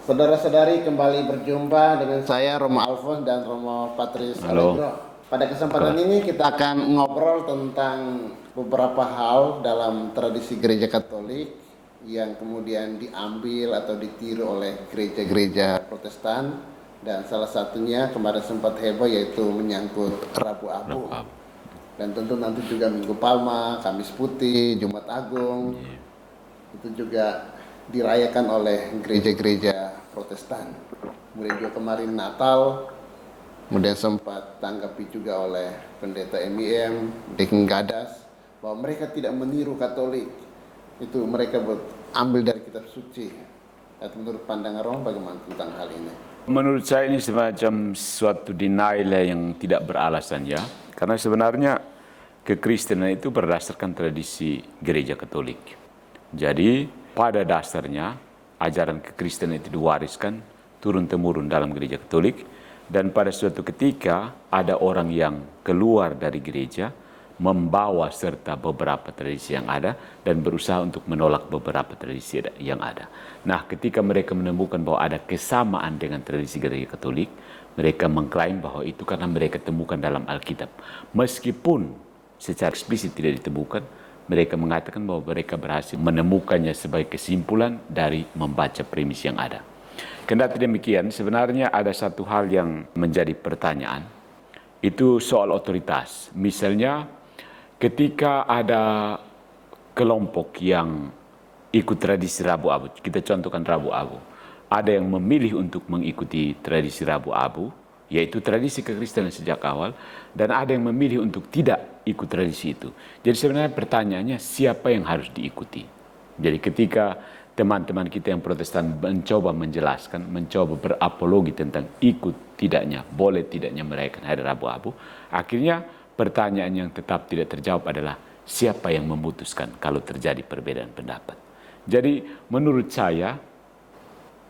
Saudara-saudari, kembali berjumpa dengan saya Romo Alfons dan Romo Patris Halo. Allegro. Pada kesempatan ini kita akan ngobrol tentang beberapa hal dalam tradisi gereja Katolik yang kemudian diambil atau ditiru oleh gereja-gereja Protestan, dan salah satunya kemarin sempat heboh yaitu menyangkut Rabu Abu. Dan tentu nanti juga Minggu Palma, Kamis Putih, Jumat Agung. Itu juga dirayakan oleh gereja-gereja Protestan. Kemudian juga kemarin Natal, kemudian sempat tanggapi juga oleh pendeta MIM, Dekan Gadas, bahwa mereka tidak meniru Katolik. Itu mereka ambil dari kitab suci. Menurut pandangan Romo bagaimana tentang hal ini? Menurut saya ini semacam suatu denial yang tidak beralasan ya. Karena sebenarnya kekristenan itu berdasarkan tradisi gereja Katolik. Jadi pada dasarnya ajaran kekristenan itu diwariskan turun-temurun dalam gereja Katolik, dan pada suatu ketika ada orang yang keluar dari gereja membawa serta beberapa tradisi yang ada dan berusaha untuk menolak beberapa tradisi yang ada. Nah, ketika mereka menemukan bahwa ada kesamaan dengan tradisi gereja Katolik, mereka mengklaim bahwa itu karena mereka temukan dalam Alkitab. Meskipun secara eksplisit tidak ditemukan, mereka mengatakan bahwa mereka berhasil menemukannya sebagai kesimpulan dari membaca premis yang ada. Kendati demikian, sebenarnya ada satu hal yang menjadi pertanyaan, itu soal otoritas. Misalnya, ketika ada kelompok yang ikut tradisi Rabu Abu, kita contohkan Rabu Abu, ada yang memilih untuk mengikuti tradisi Rabu Abu, yaitu tradisi kekristenan sejak awal, dan ada yang memilih untuk tidak ikut tradisi itu. Jadi sebenarnya pertanyaannya, siapa yang harus diikuti? Jadi ketika teman-teman kita yang Protestan mencoba menjelaskan, mencoba berapologi tentang ikut tidaknya, boleh tidaknya merayakan hari Rabu Abu, akhirnya pertanyaan yang tetap tidak terjawab adalah siapa yang memutuskan kalau terjadi perbedaan pendapat. Jadi menurut saya,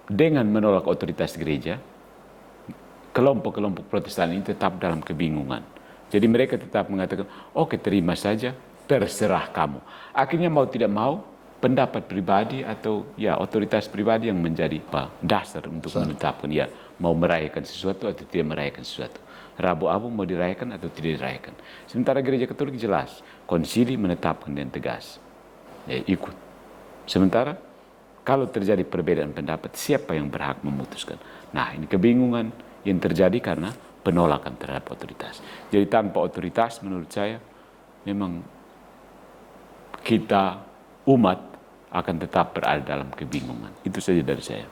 dengan menolak otoritas gereja, kelompok-kelompok Protestan ini tetap dalam kebingungan. Jadi mereka tetap mengatakan, oke, terima saja, terserah kamu. Akhirnya mau tidak mau, pendapat pribadi atau ya otoritas pribadi yang menjadi dasar untuk menetapkan ya mau merayakan sesuatu atau tidak merayakan sesuatu. Rabu Abu mau dirayakan atau tidak dirayakan. Sementara gereja Katolik jelas, konsili menetapkan dengan tegas, ya ikut. Sementara kalau terjadi perbedaan pendapat, siapa yang berhak memutuskan? Nah, ini kebingungan yang terjadi karena penolakan terhadap otoritas. Jadi tanpa otoritas menurut saya memang kita umat akan tetap berada dalam kebingungan. Itu saja dari saya.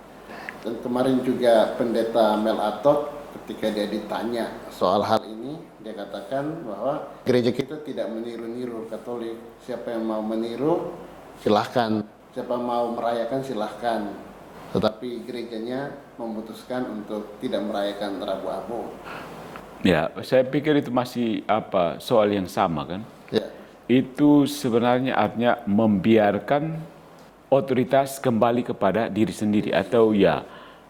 Dan kemarin juga pendeta Mel Atot ketika dia ditanya soal hal ini, dia katakan bahwa gereja kita tidak meniru-niru Katolik. Siapa yang mau meniru silahkan, siapa mau merayakan silahkan. Tetapi gerejanya memutuskan untuk tidak merayakan Rabu Abu. Ya, saya pikir itu masih soal yang sama kan? Ya. Itu sebenarnya artinya membiarkan otoritas kembali kepada diri sendiri, atau ya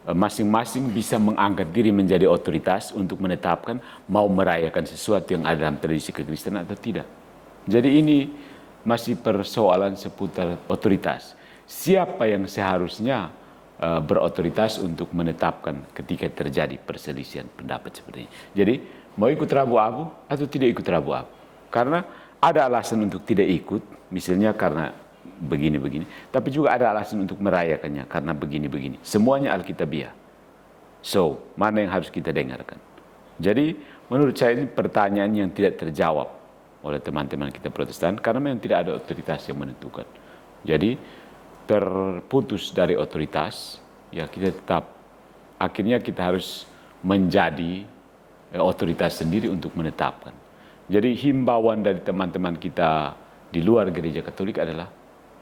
masing-masing bisa mengangkat diri menjadi otoritas untuk menetapkan mau merayakan sesuatu yang ada dalam tradisi kekristenan atau tidak. Jadi ini masih persoalan seputar otoritas. Siapa yang seharusnya berotoritas untuk menetapkan ketika terjadi perselisihan pendapat seperti ini. Jadi mau ikut Rabu Abu atau tidak ikut Rabu Abu. Karena ada alasan untuk tidak ikut, misalnya karena begini-begini, tapi juga ada alasan untuk merayakannya karena begini-begini. Semuanya Alkitabiah. So, mana yang harus kita dengarkan? Jadi menurut saya ini pertanyaan yang tidak terjawab oleh teman-teman kita Protestan karena memang tidak ada otoritas yang menentukan. Jadi terputus dari otoritas, ya kita tetap akhirnya kita harus menjadi otoritas sendiri untuk menetapkan. Jadi himbauan dari teman-teman kita di luar gereja Katolik adalah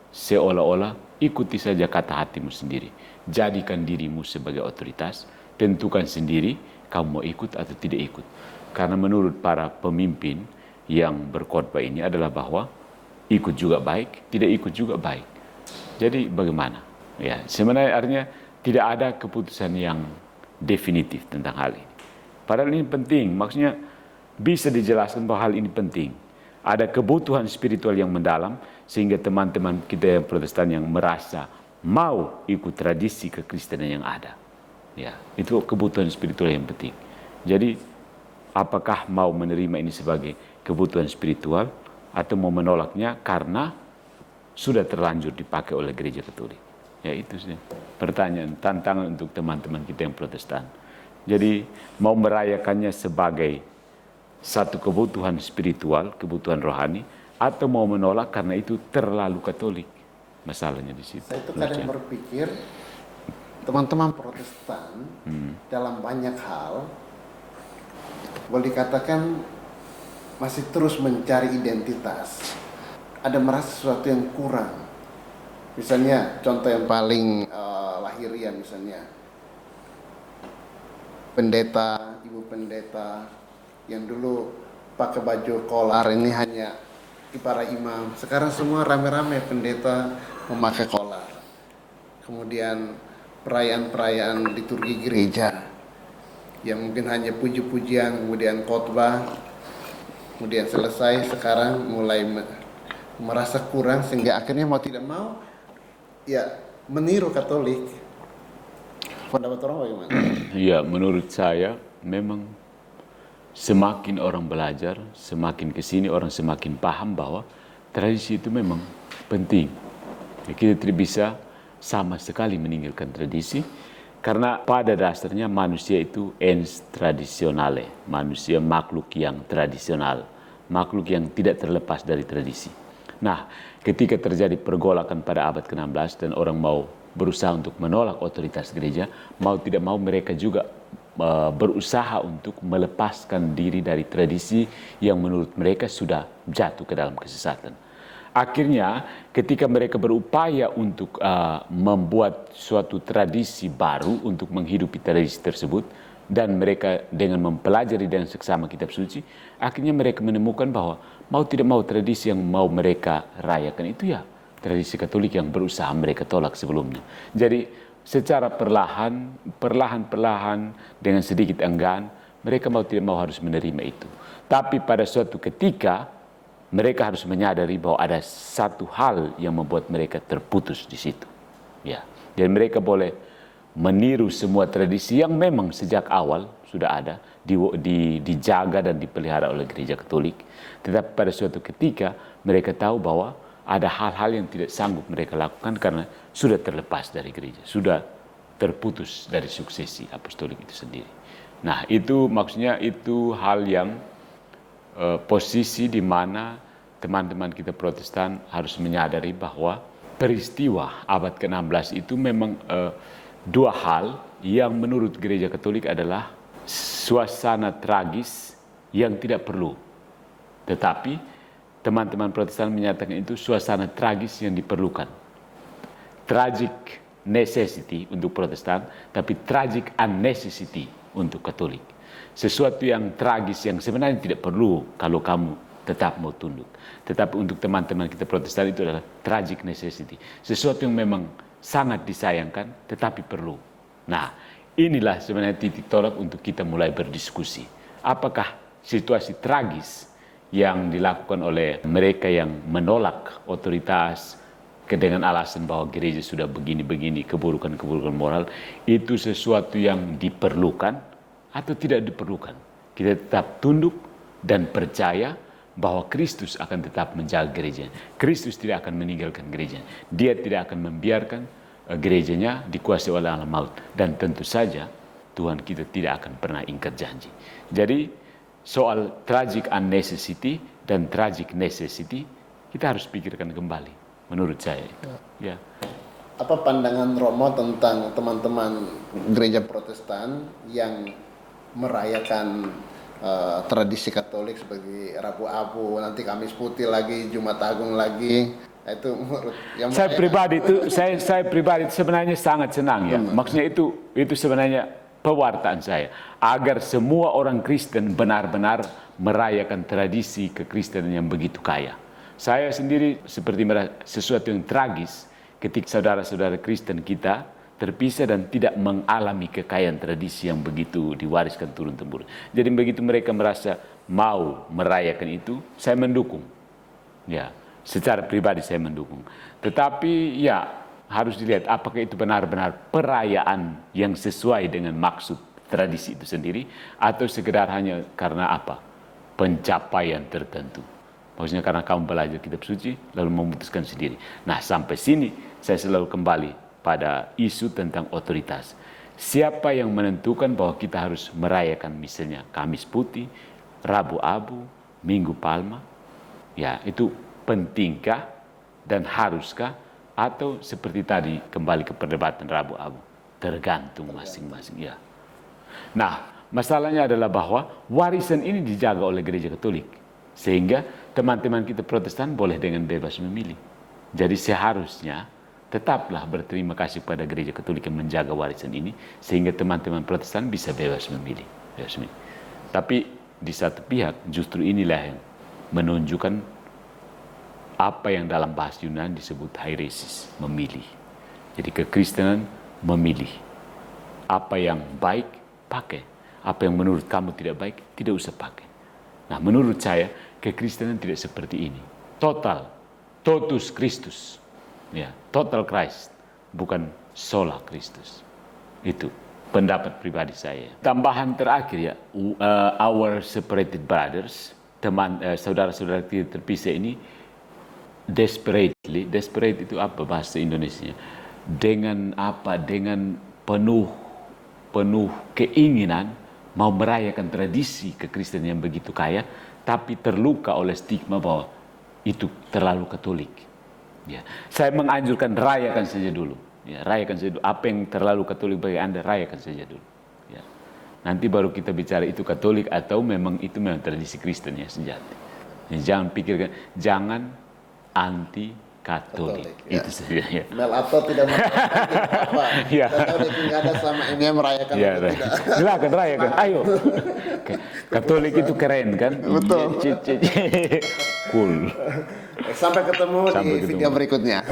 seolah-olah ikuti saja kata hatimu sendiri. Jadikan dirimu sebagai otoritas, tentukan sendiri kamu mau ikut atau tidak ikut. Karena menurut para pemimpin yang berkhotbah ini adalah bahwa ikut juga baik, tidak ikut juga baik. Jadi bagaimana? Ya, sebenarnya artinya tidak ada keputusan yang definitif tentang hal ini. Padahal ini penting, maksudnya bisa dijelaskan bahwa hal ini penting. Ada kebutuhan spiritual yang mendalam sehingga teman-teman kita yang Protestan yang merasa mau ikut tradisi kekristenan yang ada. Ya, itu kebutuhan spiritual yang penting. Jadi, apakah mau menerima ini sebagai kebutuhan spiritual atau mau menolaknya karena sudah terlanjur dipakai oleh gereja Katolik? Ya, itu sih pertanyaan, tantangan untuk teman-teman kita yang Protestan. Jadi, mau merayakannya sebagai satu kebutuhan spiritual, kebutuhan rohani, atau mau menolak karena itu terlalu Katolik. Masalahnya di situ. Saya itu kadang berpikir teman-teman Protestan dalam banyak hal boleh dikatakan masih terus mencari identitas. Ada merasa sesuatu yang kurang. Misalnya contoh yang paling lahiriah misalnya pendeta, ibu pendeta yang dulu pakai baju kolar ini hanya para imam. Sekarang semua rame-rame pendeta memakai kolar. Kemudian perayaan-perayaan liturgi gereja yang mungkin hanya puji-pujian, kemudian khotbah, kemudian selesai, sekarang mulai merasa kurang sehingga akhirnya mau tidak mau ya meniru Katolik. Pendapat orang bagaimana? Ya, menurut saya memang semakin orang belajar, semakin kesini orang semakin paham bahwa tradisi itu memang penting. Kita tidak bisa sama sekali meninggalkan tradisi, karena pada dasarnya manusia itu ens traditionale, manusia makhluk yang tradisional, makhluk yang tidak terlepas dari tradisi. Nah, ketika terjadi pergolakan pada abad ke-16 dan orang mau berusaha untuk menolak otoritas gereja, mau tidak mau mereka juga berusaha untuk melepaskan diri dari tradisi yang menurut mereka sudah jatuh ke dalam kesesatan. Akhirnya ketika mereka berupaya untuk membuat suatu tradisi baru untuk menghidupi tradisi tersebut, dan mereka dengan mempelajari dengan seksama kitab suci, akhirnya mereka menemukan bahwa mau tidak mau tradisi yang mau mereka rayakan itu ya tradisi Katolik yang berusaha mereka tolak sebelumnya. Jadi secara perlahan dengan sedikit enggan, mereka mau tidak mau harus menerima itu. Tapi pada suatu ketika mereka harus menyadari bahwa ada satu hal yang membuat mereka terputus di situ. Ya, dan mereka boleh meniru semua tradisi yang memang sejak awal sudah ada, dijaga dan dipelihara oleh gereja Katolik. Tetapi pada suatu ketika mereka tahu bahwa ada hal-hal yang tidak sanggup mereka lakukan karena sudah terlepas dari gereja, sudah terputus dari suksesi apostolik itu sendiri. Nah, itu maksudnya itu hal yang posisi di mana teman-teman kita Protestan harus menyadari bahwa peristiwa abad ke-16 itu memang dua hal yang menurut gereja Katolik adalah suasana tragis yang tidak perlu. Tetapi teman-teman Protestan menyatakan itu suasana tragis yang diperlukan. Tragic necessity untuk Protestan, tapi tragic unnecessity untuk Katolik. Sesuatu yang tragis yang sebenarnya tidak perlu kalau kamu tetap mau tunduk. Tetapi untuk teman-teman kita Protestan itu adalah tragic necessity. Sesuatu yang memang sangat disayangkan tetapi perlu. Nah, inilah sebenarnya titik tolak untuk kita mulai berdiskusi. Apakah situasi tragis yang dilakukan oleh mereka yang menolak otoritas dengan alasan bahwa gereja sudah begini-begini, keburukan-keburukan moral, itu sesuatu yang diperlukan atau tidak diperlukan. Kita tetap tunduk dan percaya bahwa Kristus akan tetap menjaga gerejanya. Kristus tidak akan meninggalkan gerejanya. Dia tidak akan membiarkan gerejanya dikuasai oleh alam maut. Dan tentu saja Tuhan kita tidak akan pernah ingkar janji. Jadi soal tragic unnecessity dan tragic necessity kita harus pikirkan kembali, menurut saya. Ya. Apa pandangan Romo tentang teman-teman gereja Protestan yang merayakan tradisi Katolik seperti Rabu Abu, nanti Kamis Putih lagi, Jumat Agung lagi? Itu yang saya pribadi sebenarnya sangat senang ya. Maksudnya itu sebenarnya pewartaan saya agar semua orang Kristen benar-benar merayakan tradisi kekristenan yang begitu kaya. Saya sendiri seperti sesuatu yang tragis ketika saudara-saudara Kristen kita terpisah dan tidak mengalami kekayaan tradisi yang begitu diwariskan turun-temurun. Jadi begitu mereka merasa mau merayakan itu, saya mendukung. Ya, secara pribadi saya mendukung. Tetapi ya harus dilihat apakah itu benar-benar perayaan yang sesuai dengan maksud tradisi itu sendiri, atau sekedar hanya karena apa? Pencapaian tertentu. Maksudnya karena kamu belajar kitab suci, lalu memutuskan sendiri. Nah, sampai sini saya selalu kembali pada isu tentang otoritas. Siapa yang menentukan bahwa kita harus merayakan misalnya Kamis Putih, Rabu Abu, Minggu Palma? Ya, itu pentingkah dan haruskah? Atau seperti tadi kembali ke perdebatan Rabu Abu, tergantung masing-masing. Ya. Nah, masalahnya adalah bahwa warisan ini dijaga oleh gereja Katolik, sehingga teman-teman kita Protestan boleh dengan bebas memilih. Jadi seharusnya tetaplah berterima kasih pada gereja Katolik yang menjaga warisan ini, sehingga teman-teman Protestan bisa bebas memilih. Tapi di satu pihak justru inilah yang menunjukkan apa yang dalam bahasa Yunani disebut hairesis, memilih. Jadi kekristenan memilih. Apa yang baik, pakai. Apa yang menurut kamu tidak baik, tidak usah pakai. Nah, menurut saya, kekristenan tidak seperti ini. Total, totus Christus. Ya, total Christ, bukan sola Christus. Itu pendapat pribadi saya. Tambahan terakhir ya, our separated brothers, teman saudara-saudara kita terpisah ini, desperate itu apa bahasa Indonesia? Dengan apa? Dengan penuh keinginan mau merayakan tradisi kekristenan yang begitu kaya, tapi terluka oleh stigma bahwa itu terlalu Katolik. Ya, saya menganjurkan rayakan saja dulu. Ya, rayakan saja dulu. Apa yang terlalu Katolik bagi Anda, rayakan saja dulu. Ya. Nanti baru kita bicara itu Katolik atau memang itu memang tradisi Kristen ya sejati. Ya, jangan pikirkan, jangan anti Katolik. Ya. Itu saja ya. Mel atau tidak apa. Ya. Katolik nggak ada selama ini yang merayakan Ya, atau tidak. silakan rayakan. Ayo. Katolik itu keren kan? Betul. Cool. Sampai ketemu di video berikutnya.